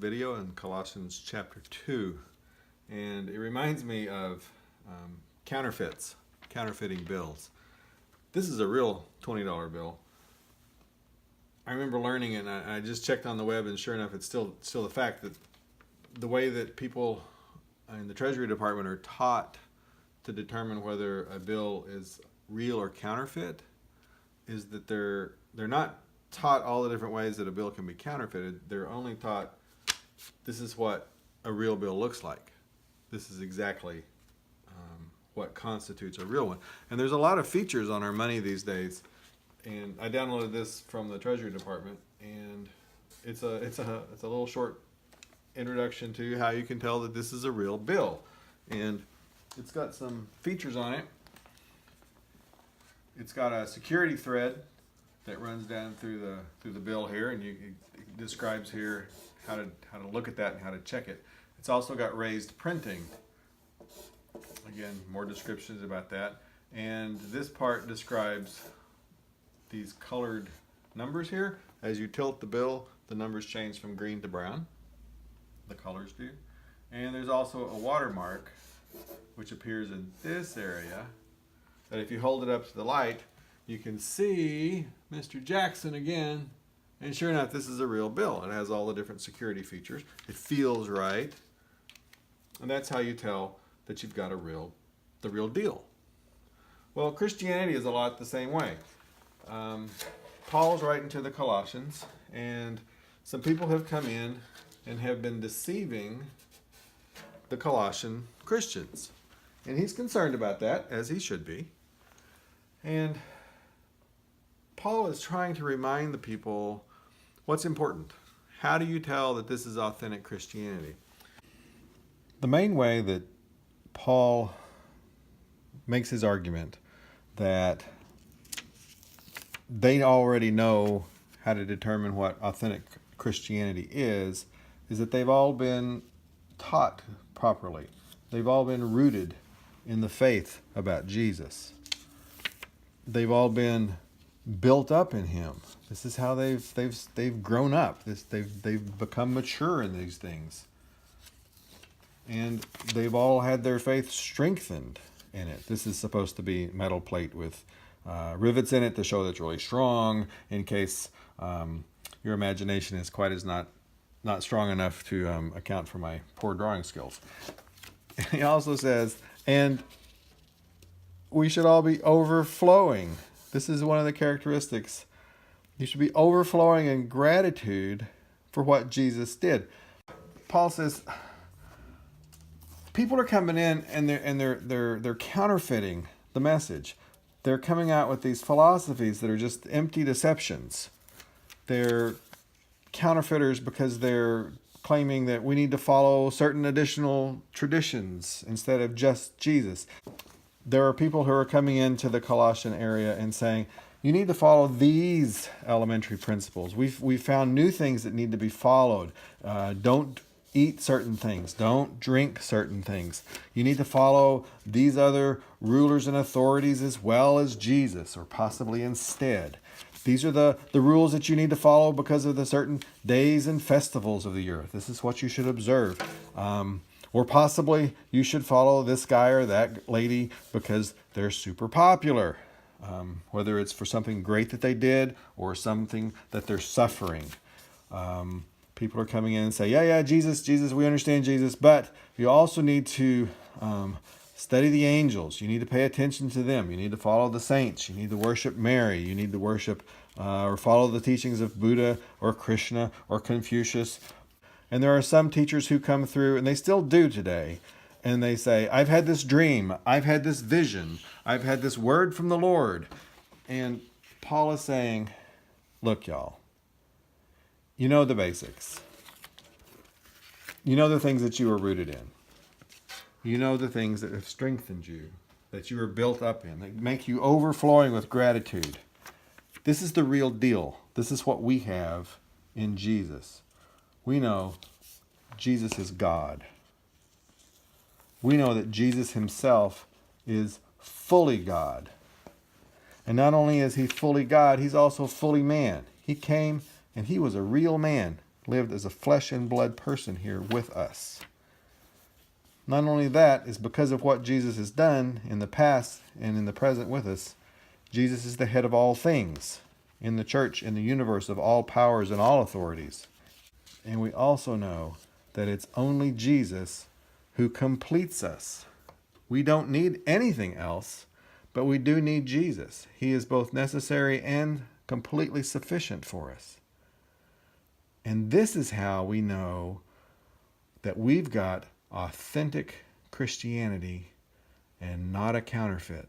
video in Colossians chapter 2, and it reminds me of counterfeiting bills. This is a real $20 bill. I remember learning it, and I just checked on the web, and sure enough, it's still the fact that the way that people in the Treasury Department are taught to determine whether a bill is real or counterfeit is that they're not taught all the different ways that a bill can be counterfeited. They're only taught this is what a real bill looks like. This is exactly what constitutes a real one. And there's a lot of features on our money these days. And I downloaded this from the Treasury Department, and it's a little short introduction to how you can tell that this is a real bill. And it's got some features on it. It's got a security thread that runs down through the bill here, and it describes here how to look at that and how to check it. It's also got raised printing. Again, more descriptions about that. And this part describes these colored numbers here. As you tilt the bill, the numbers change from green to brown. The colors do. And there's also a watermark which appears in this area that if you hold it up to the light, you can see Mr. Jackson again. And sure enough, this is a real bill. It has all the different security features. It feels right. And that's how you tell that you've got the real deal. Well, Christianity is a lot the same way. Paul's writing to the Colossians, and some people have come in and have been deceiving the Colossian Christians. And he's concerned about that, as he should be. And Paul is trying to remind the people what's important. How do you tell that this is authentic Christianity? The main way that Paul makes his argument that they already know how to determine what authentic Christianity is that they've all been taught properly. They've all been rooted in the faith about Jesus. They've all been built up in Him. This is how they've grown up. They've become mature in these things. And they've all had their faith strengthened in it. This is supposed to be metal plate with rivets in it to show that it's really strong in case your imagination is quite as not strong enough to account for my poor drawing skills. He also says, and we should all be overflowing. This is one of the characteristics. You should be overflowing in gratitude for what Jesus did. Paul says, people are coming in and they're counterfeiting the message. They're coming out with these philosophies that are just empty deceptions. They're counterfeiters because they're claiming that we need to follow certain additional traditions instead of just Jesus. There are people who are coming into the Colossian area and saying, you need to follow these elementary principles. We've found new things that need to be followed. Don't eat certain things. Don't drink certain things. You need to follow these other rulers and authorities as well as Jesus, or possibly instead. These are the rules that you need to follow because of the certain days and festivals of the year. This is what you should observe. Or possibly you should follow this guy or that lady because they're super popular. Whether it's for something great that they did or something that they're suffering. People are coming in and say, yeah, Jesus, we understand Jesus, but you also need to study the angels. You need to pay attention to them. You need to follow the saints. You need to worship Mary. You need to worship or follow the teachings of Buddha or Krishna or Confucius. And there are some teachers who come through, and they still do today, and they say, I've had this dream. I've had this vision. I've had this word from the Lord. And Paul is saying, look, y'all, you know the basics. You know the things that you are rooted in. You know the things that have strengthened you, that you are built up in, that make you overflowing with gratitude. This is the real deal. This is what we have in Jesus. We know Jesus is God. We know that Jesus himself is fully God. And not only is he fully God, he's also fully man. He came and he was a real man. lived as a flesh and blood person here with us. Not only that, is because of what Jesus has done in the past and in the present with us, Jesus is the head of all things in the church, in the universe, of all powers and all authorities. And we also know that it's only Jesus who completes us. We don't need anything else, but we do need Jesus. He is both necessary and completely sufficient for us. And this is how we know that we've got authentic Christianity and not a counterfeit.